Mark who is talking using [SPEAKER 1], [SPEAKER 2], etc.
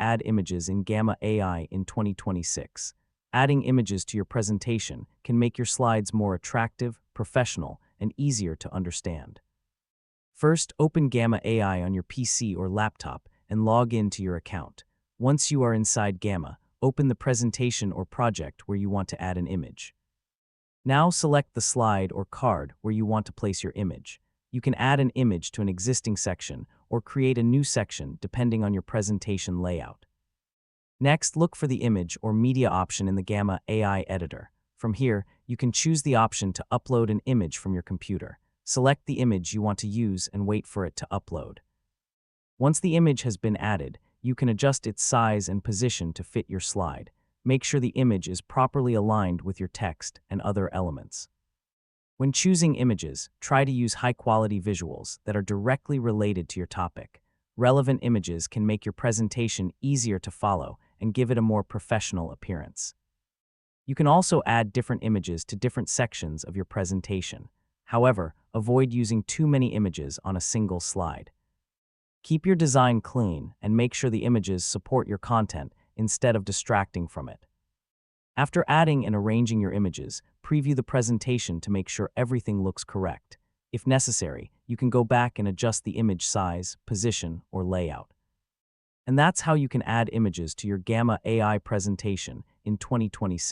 [SPEAKER 1] add images in Gamma AI in 2026. Adding images to your presentation can make your slides more attractive, professional, and easier to understand. First, open Gamma AI on your PC or laptop and log in to your account. Once you are inside Gamma, open the presentation or project where you want to add an image. Now select the slide or card where you want to place your image. You can add an image to an existing section or create a new section depending on your presentation layout. Next, look for the image or media option in the Gamma AI editor. From here, you can choose the option to upload an image from your computer. Select the image you want to use and wait for it to upload. Once the image has been added, you can adjust its size and position to fit your slide. Make sure the image is properly aligned with your text and other elements. When choosing images, try to use high-quality visuals that are directly related to your topic. Relevant images can make your presentation easier to follow and give it a more professional appearance. You can also add different images to different sections of your presentation. However, avoid using too many images on a single slide. Keep your design clean and make sure the images support your content instead of distracting from it. After adding and arranging your images, preview the presentation to make sure everything looks correct. If necessary, you can go back and adjust the image size, position, or layout. And that's how you can add images to your Gamma AI presentation in 2026.